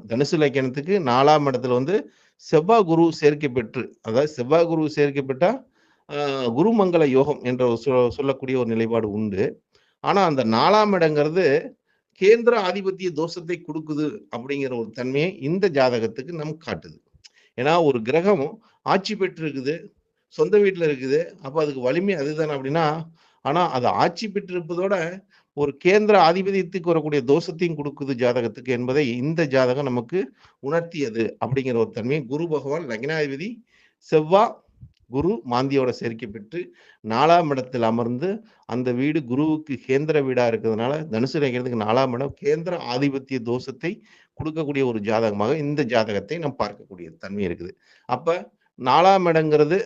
தனுசு லக்கினத்துக்கு 4ஆம் இடத்துல வந்து செவ்வாய், குரு சேர்க்கை பெற்று, அதாவது செவ்வாய், குரு சேர்க்கை பெற்றா, அ குருமங்கள யோகம் என்ற சொல்லக்கூடிய ஒரு நிலைப்பாடு உண்டு. ஆனா, அந்த 4ஆம் இடங்கிறது கேந்திர ஆதிபத்திய தோஷத்தை குடுக்குது அப்படிங்கிற ஒரு தன்மையை இந்த ஜாதகத்துக்கு நமக்கு காட்டுது. ஏன்னா, ஒரு கிரகம் ஆட்சி பெற்று இருக்குது, சொந்த வீட்ல இருக்குது. அப்ப அதுக்கு வலிமை அதுதானே அப்படின்னா, ஆனா அது ஆட்சி பெற்றிருப்பதோட, ஒரு கேந்திர ஆதிபத்தியத்துக்கு வரக்கூடிய தோஷத்தையும் குடுக்குது ஜாதகத்துக்கு என்பதை இந்த ஜாதகம் நமக்கு உணர்த்தியது அப்படிங்கிற ஒரு தன்மை. குரு பகவான் லக்னாதிபதி செவ்வா, குரு மாந்தியோட சேர்க்கை பெற்று 4ஆம் இடத்தில் அமர்ந்து, அந்த வீடு குருவுக்கு கேந்திர வீடா இருக்கிறதுனால, தனுசு லக்னத்துக்கு 4ஆம் இடம் கேந்திர ஆதிபத்திய தோஷத்தை குடுக்கக்கூடிய ஒரு ஜாதகமாக இந்த ஜாதகத்தை நாம் பார்க்கக்கூடிய தன்மை இருக்குது. அப்ப 4ஆம் இடங்கிறது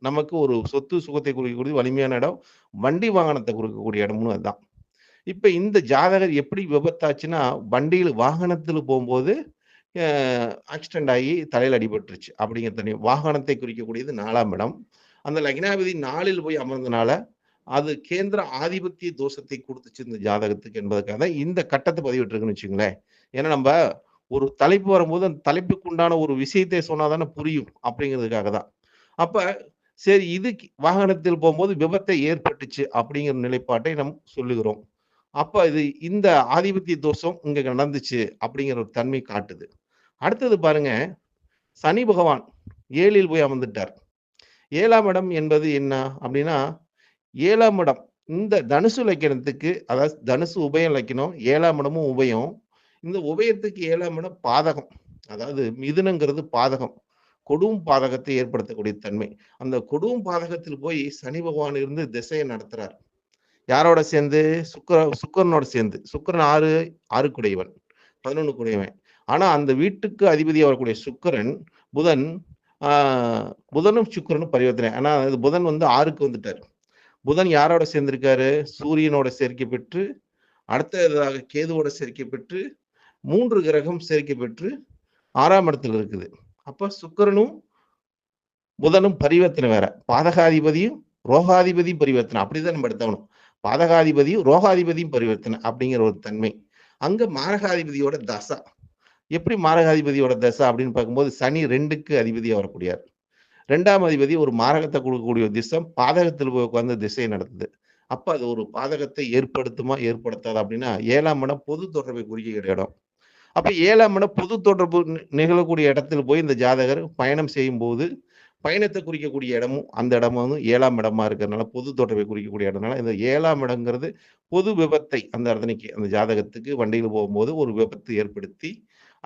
நமக்கு ஒரு சொத்து சுகத்தை குறிக்கக்கூடிய வலிமையான இடம். வண்டி வாகனத்த குடுக்கக்கூடிய இடமும் அதுதான். இப்ப இந்த ஜாதகர் எப்படி விபத்தாச்சுன்னா, வண்டியில வாகனத்தில போம்போது அ ஆக்சிடென்ட் ஆகி தலையில அடிபட்டுருச்சு. அப்படிங்கிற தெரியும். வாகனத்தை குறிக்கக்கூடியது 4ஆம் இடம். அந்த லக்னாதிபதி 4ல் போய் அமர்ந்தனால, அது கேந்திர ஆதிபத்திய தோஷத்தை குடுத்துச்சு இந்த ஜாதகத்துக்கு என்பதற்காக தான் இந்த கட்டத்த பதிவிட்டுருக்குன்னு வச்சுக்கங்களேன். ஏன்னா நம்ப ஒரு தலைப்பு வரும்போது, அந்த தலைப்புக்கு உண்டான ஒரு விஷயத்தை சொன்னா தானே புரியும். அப்படிங்கிறதுக்காக தான். அப்ப சரி இதுக்கு வாகனத்தில் போம்போது விபத்தை ஏற்பட்டுச்சு அப்படிங்கிற நிலைப்பாட்டை நாம் சொல்லுகிறோம். அப்ப இது இந்த ஆதிபத்திய தோஷம் இங்க நடந்துச்சு அப்படிங்கிற ஒரு தன்மை காட்டுது. அடுத்தது பாருங்க, சனி பகவான் 7ல் போய் அமர்ந்துட்டார். 7ஆம் இடம் என்பது என்ன அப்படின்னா, 7ஆம் இடம் இந்த தனுசு லக்கினத்துக்கு அதாவது தனுசு உபயம் லக்கினம், 7ஆம் இடமும் உபயம். இந்த உபயத்துக்கு 7ஆம் இடம் பாதகம். அதாவது மிதுனங்கிறது பாதகம். கொடும் பாதகத்தை ஏற்படுத்தக்கூடிய தன்மை. அந்த கொடும் பாதகத்தில் போய் சனி பகவான் இருந்து திசைய நடத்துறார். யாரோட சேர்ந்து? சுக்கிரனோட சேர்ந்து. சுக்கிரன் 6 11 ஆனா அந்த வீட்டுக்கு அதிபதியா வரக்கூடிய சுக்கிரன், புதன் ஆ புதனும் சுக்கிரனும் பரிவர்த்தனை. ஆனா அது புதன் வந்து 6க்கு வந்துட்டாரு. புதன் யாரோட சேர்ந்திருக்காரு? சூரியனோட சேர்க்கை பெற்று, அடுத்ததாக கேதுவோட சேர்க்கை பெற்று, 3 கிரகம் சேர்க்கை பெற்று 6ஆம் இடத்துல இருக்குது. அப்ப சுக்கிரனும், புதனும் பரிவர்த்தனை வேற. பாதகாதிபதியும், ரோகாதிபதியும் பரிவர்த்தனை. அப்படிதான் நம்ம எடுத்தாகணும். பாதகாதிபதியும், ரோகாதிபதியும் பரிவர்த்தனை அப்படிங்கிற ஒரு தன்மை. அங்க மாரகாதிபதியோட தசா. எப்படி மாரகாதிபதியோட தசை அப்படின்னு பார்க்கும்போது, சனி 2க்கு அதிபதியா வரக்கூடியார். 2ஆம் அதிபதி ஒரு மாரகத்த குடுக்கக்கூடிய திசம் பாதகத்தில் போய் உட்கார்ந்து திசையை நடத்துது. அப்ப அது ஒரு பாதகத்தை ஏற்படுத்துமா, ஏற்படுத்தாதா அப்படின்னா, 7ஆம் இடம் பொது தொடர்பை குறிக்கிற இடம். அப்ப 7ஆம் இடம் பொது தொடர்பு நிகழக்கூடிய இடத்துல போய் இந்த ஜாதகர் பயணம் செய்யும்போது, பயணத்த குறிக்கக்கூடிய இடமும், அந்த இடமும் வந்து 7ஆம் இடமா இருக்கிறனால, பொது தொடர்பை குறிக்கக்கூடிய இடம்னால, இந்த 7ஆம் இடம்ங்கிறது பொது விபத்தை அந்த இடத்தனைக்கு அந்த ஜாதகத்துக்கு வண்டியில போகும்போது ஒரு விபத்து ஏற்படுத்தி,